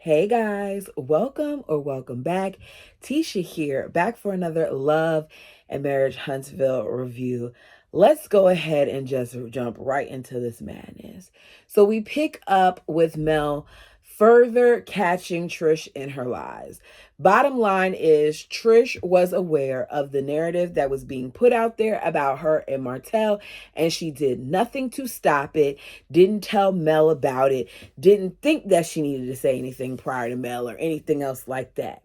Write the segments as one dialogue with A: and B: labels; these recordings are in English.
A: Hey guys, welcome or welcome back. Tisha here, back for another Love and Marriage Huntsville review. Let's go ahead and just jump right into this madness. So we pick up with Mel further catching Trish in her lies. Bottom line is Trish was aware of the narrative that was being put out there about her and Martell, and she did nothing to stop it, didn't tell Mel about it, didn't think that she needed to say anything prior to Mel or anything else like that.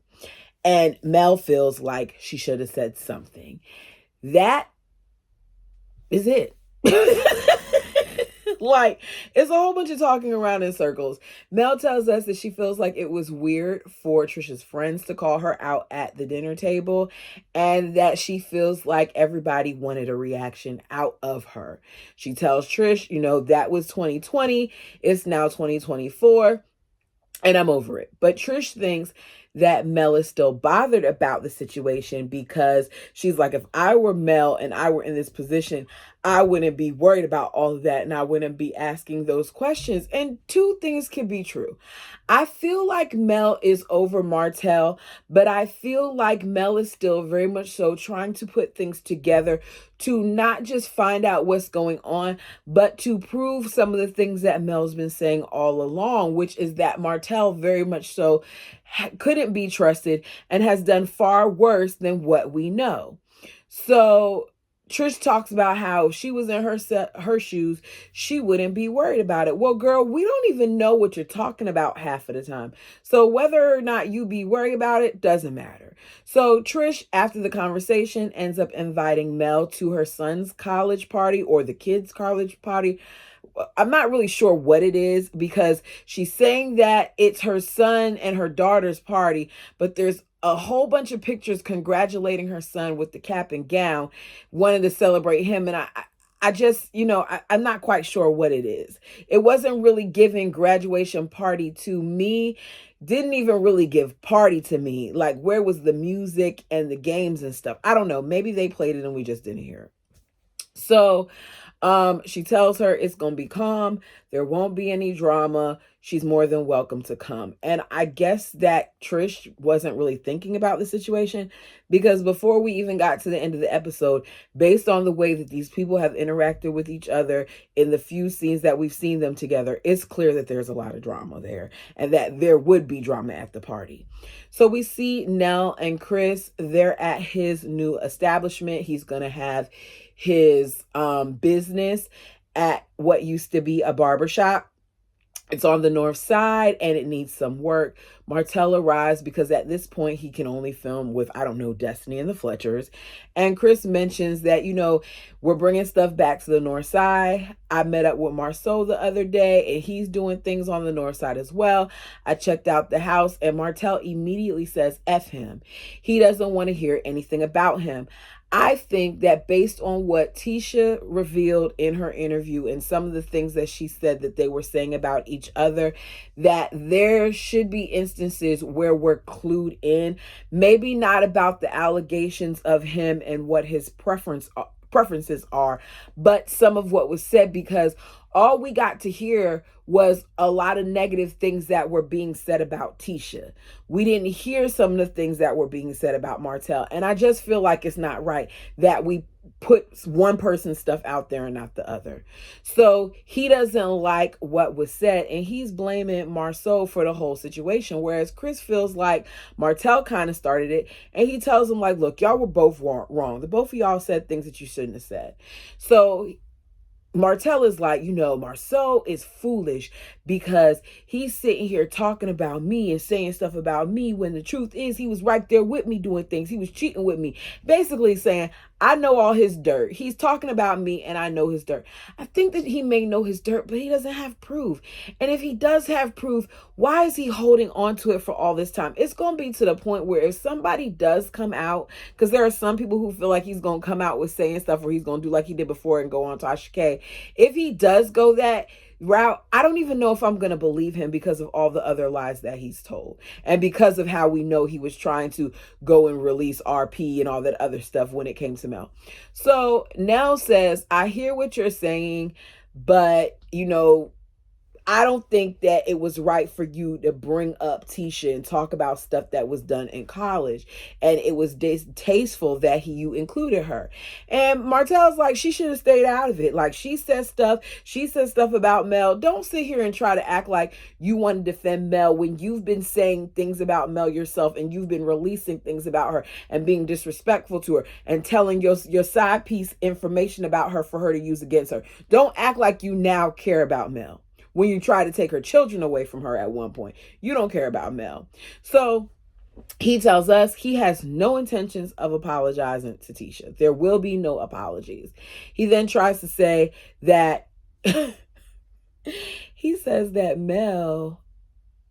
A: And Mel feels like she should have said something. That is it. Like, it's a whole bunch of talking around in circles. Mel tells us that she feels like it was weird for Trisha's friends to call her out at the dinner table, and that she feels like everybody wanted a reaction out of her. She tells Trish, that was 2020, it's now 2024, and I'm over it. But Trish thinks that Mel is still bothered about the situation because she's like, if I were Mel and I were in this position, I wouldn't be worried about all of that and I wouldn't be asking those questions. And two things can be true. I feel like Mel is over Martell, but I feel like Mel is still very much so trying to put things together to not just find out what's going on, but to prove some of the things that Mel's been saying all along, which is that Martell very much so couldn't be trusted and has done far worse than what we know. So Trish talks about how if she was in her shoes, she wouldn't be worried about it. Well, girl, we don't even know what you're talking about half of the time. So whether or not you be worried about it doesn't matter. So Trish, after the conversation, ends up inviting Mel to her son's college party or the kids' college party. I'm not really sure what it is because she's saying that it's her son and her daughter's party, but there's a whole bunch of pictures congratulating her son with the cap and gown, wanting to celebrate him. And I just, I'm not quite sure what it is. It wasn't really giving graduation party to me. Didn't even really give party to me. Like, where was the music and the games and stuff? I don't know. Maybe they played it and we just didn't hear it. So she tells her it's going to be calm. There won't be any drama. She's more than welcome to come. And I guess that Trish wasn't really thinking about the situation because before we even got to the end of the episode, based on the way that these people have interacted with each other in the few scenes that we've seen them together, it's clear that there's a lot of drama there and that there would be drama at the party. So we see Nell and Chris, they're at his new establishment. He's going to have his business at what used to be a barbershop. It's on the north side and it needs some work. Martell arrives because at this point he can only film with, I don't know, Destiny and the Fletchers. And Chris mentions that, we're bringing stuff back to the north side. I met up with Marceau the other day and he's doing things on the north side as well. I checked out the house and Martell immediately says, F him. He doesn't want to hear anything about him. I think that based on what Tisha revealed in her interview and some of the things that she said that they were saying about each other, that there should be instances where we're clued in, maybe not about the allegations of him and what his preferences are, but some of what was said, because all we got to hear was a lot of negative things that were being said about Tisha. We didn't hear some of the things that were being said about Martell. And I just feel like it's not right that we put one person's stuff out there and not the other. So he doesn't like what was said and he's blaming Marceau for the whole situation. Whereas Chris feels like Martell kind of started it and he tells him like, look, y'all were both wrong. The both of y'all said things that you shouldn't have said. So Martell is like, Marceau is foolish because he's sitting here talking about me and saying stuff about me when the truth is he was right there with me doing things. He was cheating with me. Basically saying, I know all his dirt. He's talking about me and I know his dirt. I think that he may know his dirt, but he doesn't have proof. And if he does have proof, why is he holding on to it for all this time? It's going to be to the point where if somebody does come out, because there are some people who feel like he's going to come out with saying stuff or he's going to do like he did before and go on Tasha K. If he does go that route, I don't even know if I'm going to believe him because of all the other lies that he's told. And because of how we know he was trying to go and release RP and all that other stuff when it came to Mel. So Nell says, I hear what you're saying, but I don't think that it was right for you to bring up Tisha and talk about stuff that was done in college. And it was distasteful that you included her. And Martell's like, she should have stayed out of it. Like, she said stuff about Mel. Don't sit here and try to act like you want to defend Mel when you've been saying things about Mel yourself, and you've been releasing things about her and being disrespectful to her and telling your side piece information about her for her to use against her. Don't act like you now care about Mel when you try to take her children away from her at one point. You don't care about Mel. So he tells us he has no intentions of apologizing to Tisha. There will be no apologies. He then tries to say that he says that Mel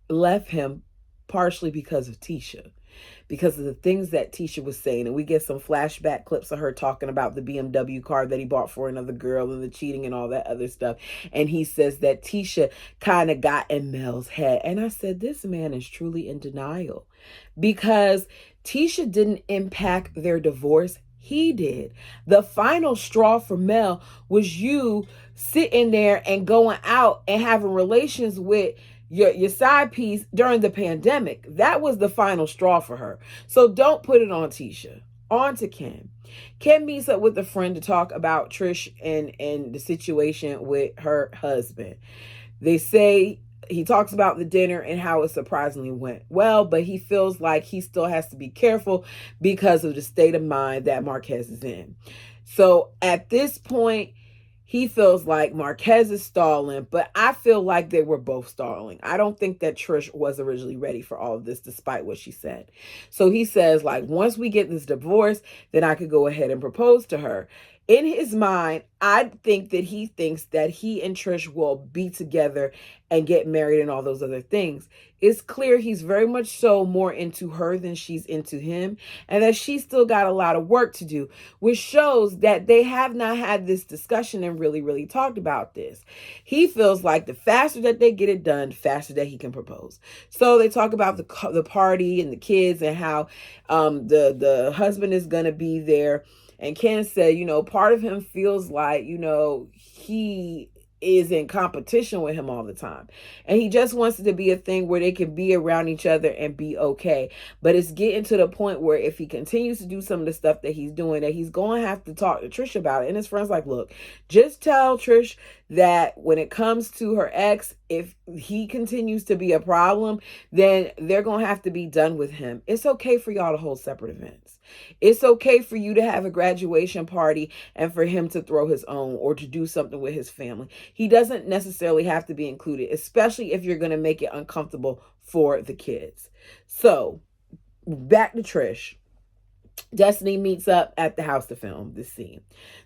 A: left him partially because of Tisha, because of the things that Tisha was saying. And we get some flashback clips of her talking about the BMW car that he bought for another girl and the cheating and all that other stuff. And he says that Tisha kind of got in Mel's head. And I said, this man is truly in denial, because Tisha didn't impact their divorce. He did. The final straw for Mel was you sitting there and going out and having relations with your side piece during the pandemic. That was the final straw for her. So don't put it on Tisha. On to Ken. Ken meets up with a friend to talk about Trish and the situation with her husband. They say he talks about the dinner and how it surprisingly went well, but he feels like he still has to be careful because of the state of mind that Marquez is in. So at this point, he feels like Marquez is stalling, but I feel like they were both stalling. I don't think that Trish was originally ready for all of this, despite what she said. So he says, like, once we get this divorce, then I could go ahead and propose to her. In his mind, I think that he thinks that he and Trish will be together and get married and all those other things. It's clear he's very much so more into her than she's into him, and that she's still got a lot of work to do, which shows that they have not had this discussion and really talked about this. He feels like the faster that they get it done, faster that he can propose. So they talk about the party and the kids and how the husband is going to be there. And Ken said, part of him feels like, he is in competition with him all the time. And he just wants it to be a thing where they can be around each other and be okay. But it's getting to the point where if he continues to do some of the stuff that he's doing, that he's going to have to talk to Trish about it. And his friend's like, look, just tell Trish that when it comes to her ex, if he continues to be a problem, then they're going to have to be done with him. It's okay for y'all to hold separate events. It's okay for you to have a graduation party and for him to throw his own or to do something with his family. He doesn't necessarily have to be included, especially if you're going to make it uncomfortable for the kids. So back to Trish. Destiny meets up at the house to film this scene.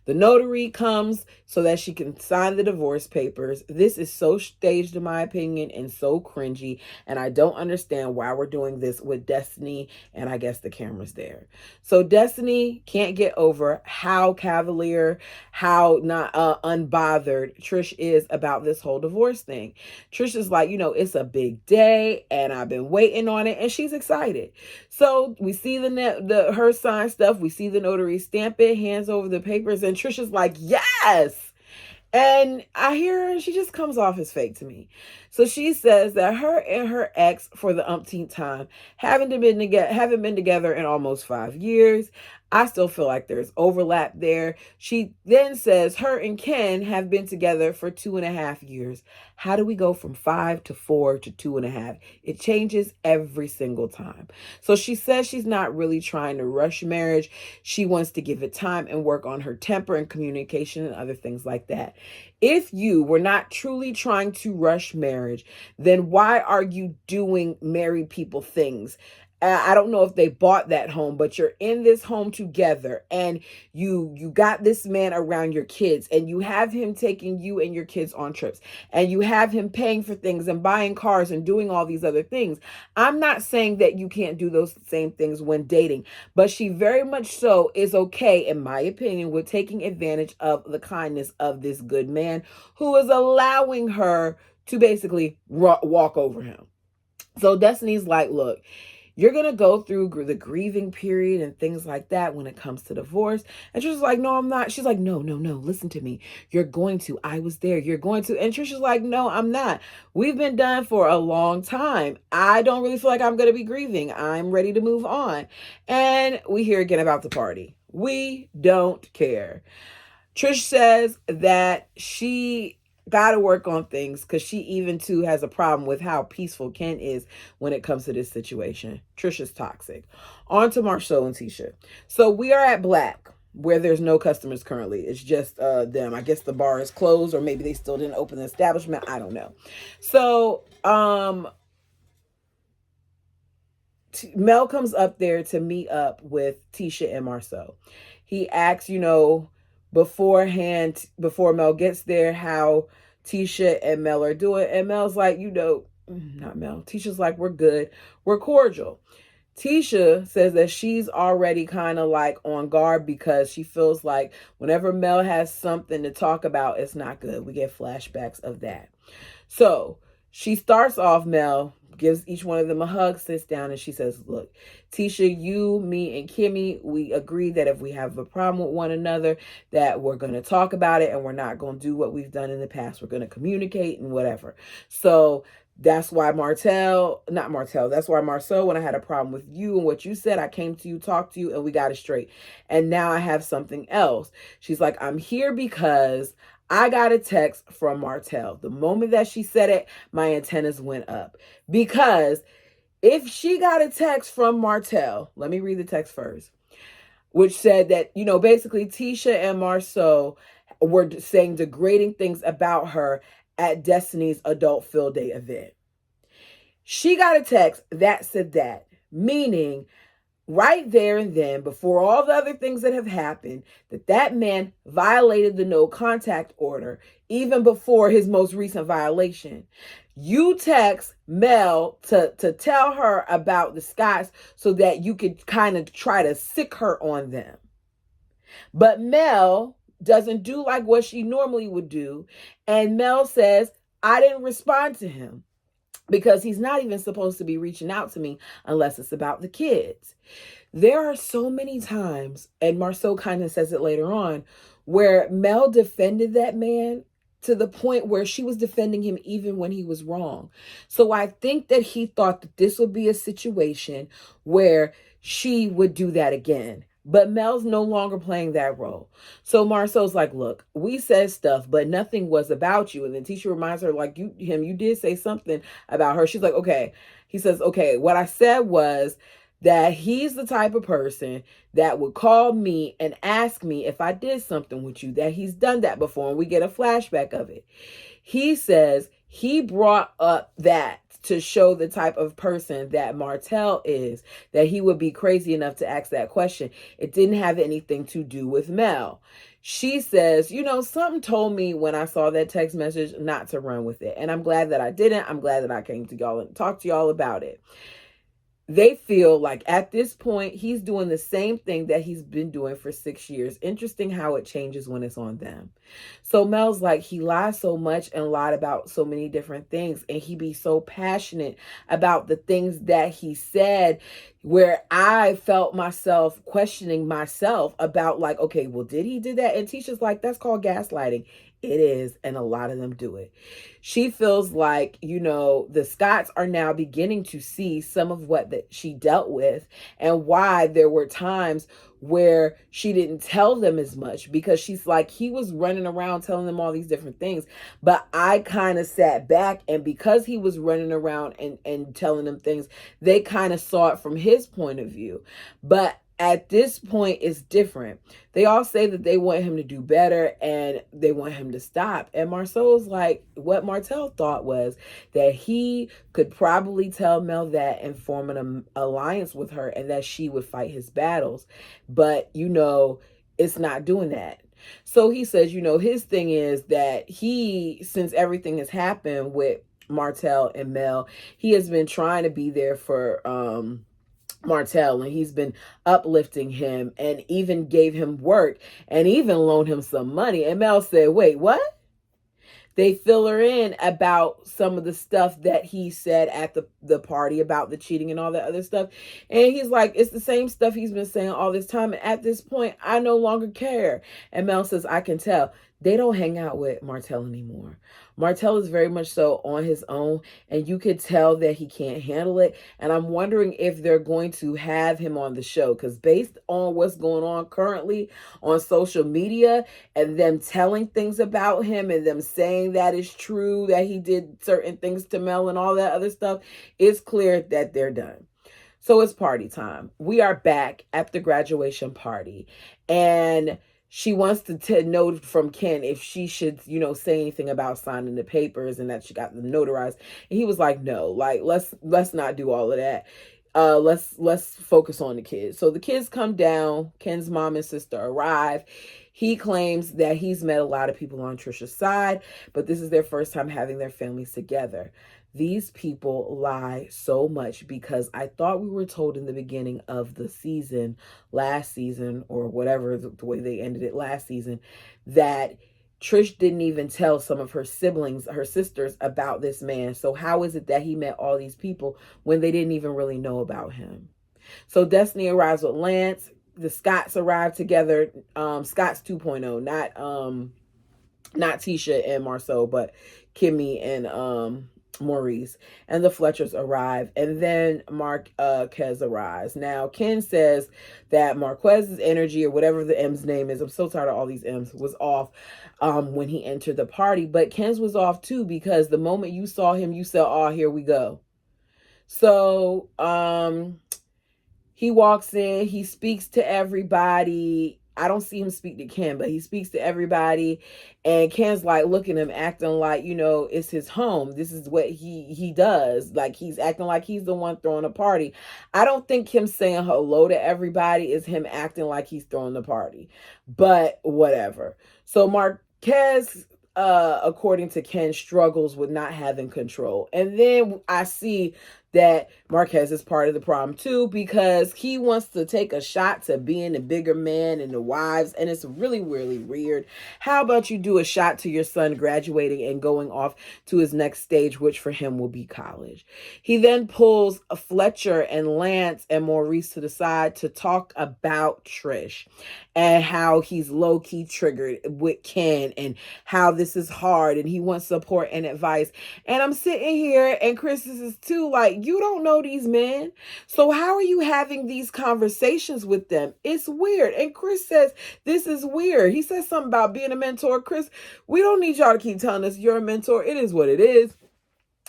A: The notary comes so that she can sign the divorce papers. This is so staged in my opinion and so cringy, and I don't understand why we're doing this with Destiny, and I guess the camera's there. So Destiny can't get over how cavalier, how not unbothered Trish is about this whole divorce thing. Trish is like, it's a big day and I've been waiting on it, and she's excited. So we see her sign stuff. We see the notary stamp it, hands over the papers, and Trish is like, yes. And I hear her and she just comes off as fake to me. So she says that her and her ex, for the umpteenth time, haven't been together in almost 5 years. I still feel like there's overlap there. She then says her and Ken have been together for 2.5 years. How do we go from 5 to 4 to 2.5? It changes every single time. So she says she's not really trying to rush marriage. She wants to give it time and work on her temper and communication and other things like that. If you were not truly trying to rush marriage, then why are you doing married people things? I don't know if they bought that home, but you're in this home together, and you got this man around your kids, and you have him taking you and your kids on trips, and you have him paying for things and buying cars and doing all these other things. I'm not saying that you can't do those same things when dating, but she very much so is okay, in my opinion, with taking advantage of the kindness of this good man who is allowing her to basically walk over him. So Destiny's like, look, You're going to go through the grieving period and things like that when it comes to divorce. And Trisha's like, no, I'm not. She's like, no, no, no, listen to me. You're going to. I was there. You're going to. And Trisha's like, no, I'm not. We've been done for a long time. I don't really feel like I'm going to be grieving. I'm ready to move on. And we hear again about the party. We don't care. Trish says that she got to work on things because she even too has a problem with how peaceful Ken is when it comes to this situation. Trish is toxic. On to Marceau and Tisha. So we are at Black, where there's no customers currently. It's just them. I guess the bar is closed, or maybe they still didn't open the establishment. I don't know. So Mel comes up there to meet up with Tisha and Marceau. He asks, beforehand, before Mel gets there, how Tisha and Mel are doing. And Mel's like, not Mel. Tisha's like, we're good. We're cordial. Tisha says that she's already kind of like on guard because she feels like whenever Mel has something to talk about, it's not good. We get flashbacks of that. So she starts off, Mel gives each one of them a hug, sits down, and she says, look, Tisha, you, me, and Kimmy, we agree that if we have a problem with one another, that we're going to talk about it and we're not going to do what we've done in the past. We're going to communicate and whatever. So that's why that's why Marceau, when I had a problem with you and what you said, I came to you, talked to you, and we got it straight. And now I have something else. She's like, I'm here because I got a text from Martell. The moment that she said it, my antennas went up. Because if she got a text from Martell, let me read the text first, which said that, basically Tisha and Marceau were saying degrading things about her at Destiny's adult field day event. She got a text that said that, meaning right there and then, before all the other things that have happened, that man violated the no contact order, even before his most recent violation. You text Mel to tell her about the Scotts so that you could kind of try to sick her on them. But Mel doesn't do like what she normally would do. And Mel says, I didn't respond to him because he's not even supposed to be reaching out to me unless it's about the kids. There are so many times, and Marceau kind of says it later on, where Mel defended that man to the point where she was defending him even when he was wrong. So I think that he thought that this would be a situation where she would do that again. But Mel's no longer playing that role. So Marceau's like, look, we said stuff, but nothing was about you. And then Tisha reminds her, like, you did say something about her. She's like, okay. He says, okay, what I said was that he's the type of person that would call me and ask me if I did something with you, that he's done that before. And we get a flashback of it. He says he brought up that to show the type of person that Martell is, that he would be crazy enough to ask that question. It didn't have anything to do with Mel. She says, something told me when I saw that text message not to run with it. And I'm glad that I didn't. I'm glad that I came to y'all and talked to y'all about it. They feel like at this point, he's doing the same thing that he's been doing for 6 years. Interesting how it changes when it's on them. So Mel's like, he lied so much and lied about so many different things. And he be so passionate about the things that he said, where I felt myself questioning myself about like, okay, well, did he do that? And Tisha's like, that's called gaslighting. It is, and a lot of them do it. She feels like, the Scotts are now beginning to see some of what that she dealt with and why there were times where she didn't tell them as much, because she's like, he was running around telling them all these different things, but I kind of sat back, and because he was running around and telling them things, they kind of saw it from his point of view. But at this point, it's different. They all say that they want him to do better and they want him to stop. And Marceau's like, what Martell thought was that he could probably tell Mel that and form an alliance with her and that she would fight his battles. But, it's not doing that. So he says, his thing is that since everything has happened with Martell and Mel, he has been trying to be there for, Martell, and he's been uplifting him and even gave him work and even loaned him some money. And Mel said, wait, what? They fill her in about some of the stuff that he said at the party about the cheating and all that other stuff. And he's like, it's the same stuff he's been saying all this time. And at this point, I no longer care. And Mel says, I can tell. They don't hang out with Martell anymore. Martell is very much so on his own, and you could tell that he can't handle it. And I'm wondering if they're going to have him on the show, because based on what's going on currently on social media and them telling things about him and them saying that it's true that he did certain things to Mel and all that other stuff, it's clear that they're done. So it's party time. We are back at the graduation party, and she wants to know from Ken if she should, say anything about signing the papers and that she got them notarized. And he was like, no, like, let's not do all of that. Let's focus on the kids. So the kids come down. Ken's mom and sister arrive. He claims that he's met a lot of people on Trisha's side, but this is their first time having their families together. These people lie so much, because I thought we were told in the beginning of the season, last season, or whatever, the way they ended it last season, that Trish didn't even tell some of her siblings, her sisters, about this man. So how is it that he met all these people when they didn't even really know about him? So Destiny arrives with Lance. The Scotts arrive together. Scotts 2.0, not Tisha and Marceau, but Kimmy and Maurice. And the Fletchers arrive, and then Marquez arrives. Now Ken says that Marquez's energy, or whatever the M's name is, I'm so tired of all these M's, was off when he entered the party. But Ken's was off too, because the moment you saw him, you said, oh, here we go. So he walks in, he speaks to everybody. I don't see him speak to Ken, but he speaks to everybody. And Ken's like, looking at him, acting like, it's his home. This is what he does. Like, he's acting like he's the one throwing a party. I don't think him saying hello to everybody is him acting like he's throwing the party. But whatever. So Marquez, according to Ken, struggles with not having control. And then I see that Marquez is part of the problem too, because he wants to take a shot to being the bigger man and the wives, and it's really, really weird. How about you do a shot to your son graduating and going off to his next stage, which for him will be college? He then pulls Fletcher and Lance and Maurice to the side to talk about Trish and how he's low-key triggered with Ken and how this is hard and he wants support and advice. And I'm sitting here, and Chris is too, like, you don't know these men, so how are you having these conversations with them? It's weird. And Chris says this is weird. He says something about being a mentor. Chris, we don't need y'all to keep telling us you're a mentor. It is what it is.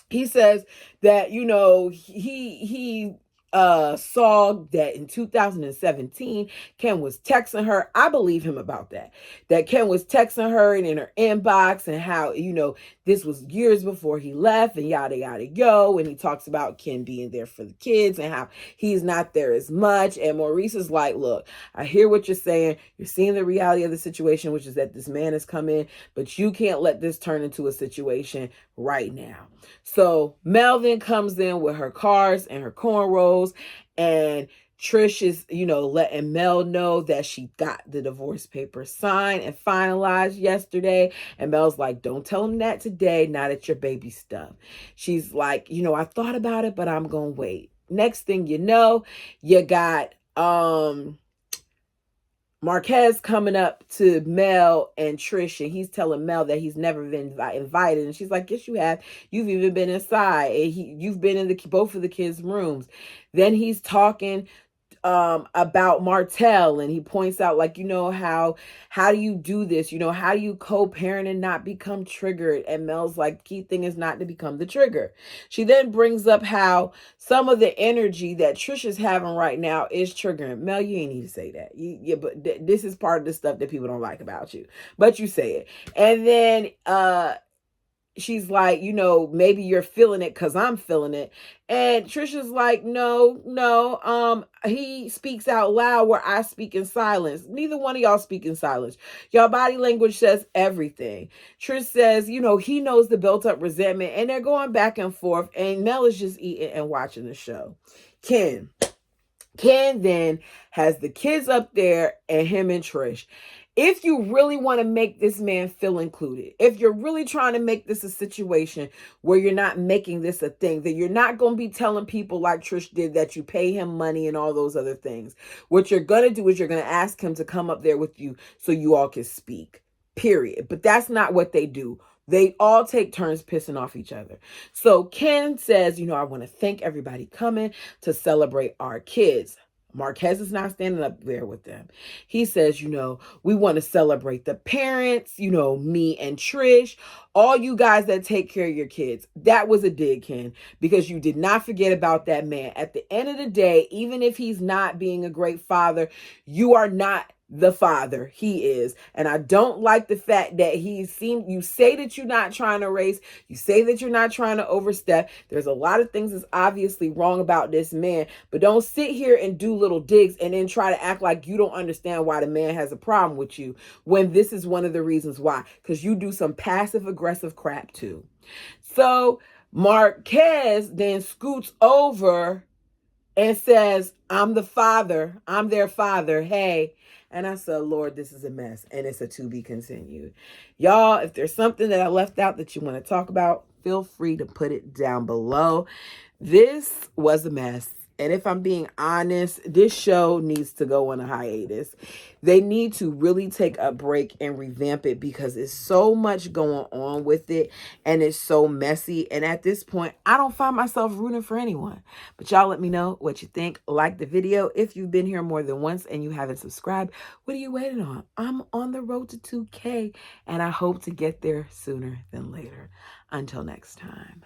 A: He says that, he saw that in 2017, Ken was texting her. I believe him about that. That Ken was texting her and in her inbox, and how, this was years before he left, and yada, yada, yo. And he talks about Ken being there for the kids and how he's not there as much. And Maurice is like, look, I hear what you're saying. You're seeing the reality of the situation, which is that this man has come in, but you can't let this turn into a situation right now. So Mel then comes in with her cards and her cornrows, and Trish is, letting Mel know that she got the divorce papers signed and finalized yesterday. And Mel's like, don't tell him that today, not at your baby stuff. She's like, I thought about it, but I'm going to wait. Next thing you know, you got Marquez coming up to Mel and Trish, and he's telling Mel that he's never been invited. And she's like, yes, you have. You've even been inside. And you've been in both of the kids' rooms. Then he's talking about Martell, and he points out, like, how do you do this? How do you co-parent and not become triggered? And Mel's like, key thing is not to become the trigger. She then brings up how some of the energy that Trish is having right now is triggering. Mel, you ain't need to say that. But this is part of the stuff that people don't like about you, but you say it. And then she's like, maybe you're feeling it because I'm feeling it. And Trisha's like, no. He speaks out loud where I speak in silence. Neither one of y'all speak in silence. Y'all body language says everything. Trish says, he knows the built up resentment, and they're going back and forth, and Mel is just eating and watching the show. Ken then has the kids up there and him and Trish. if you really want to make this man feel included, if you're really trying to make this a situation where you're not making this a thing, that you're not going to be telling people like Trish did that you pay him money and all those other things, what you're going to do is you're going to ask him to come up there with you so you all can speak, period. But that's not what they do. They all take turns pissing off each other. So Ken says, I want to thank everybody coming to celebrate our kids. Marquez is not standing up there with them. He says, we want to celebrate the parents, me and Trish, all you guys that take care of your kids. That was a dig, Ken, because you did not forget about that man. At the end of the day, even if he's not being a great father, you are not the father. He is. And I don't like the fact that you say that you're not trying to race. You say that you're not trying to overstep. There's a lot of things that's obviously wrong about this man, but don't sit here and do little digs and then try to act like you don't understand why the man has a problem with you when this is one of the reasons why, because you do some passive aggressive crap too. So Marquez then scoots over and says, I'm the father. I'm their father. Hey. And I said, Lord, this is a mess. And it's a to be continued. Y'all, if there's something that I left out that you want to talk about, feel free to put it down below. This was a mess. And if I'm being honest, this show needs to go on a hiatus. They need to really take a break and revamp it because it's so much going on with it and it's so messy. And at this point, I don't find myself rooting for anyone. But y'all let me know what you think. Like the video. If you've been here more than once and you haven't subscribed, what are you waiting on? I'm on the road to 2K and I hope to get there sooner than later. Until next time.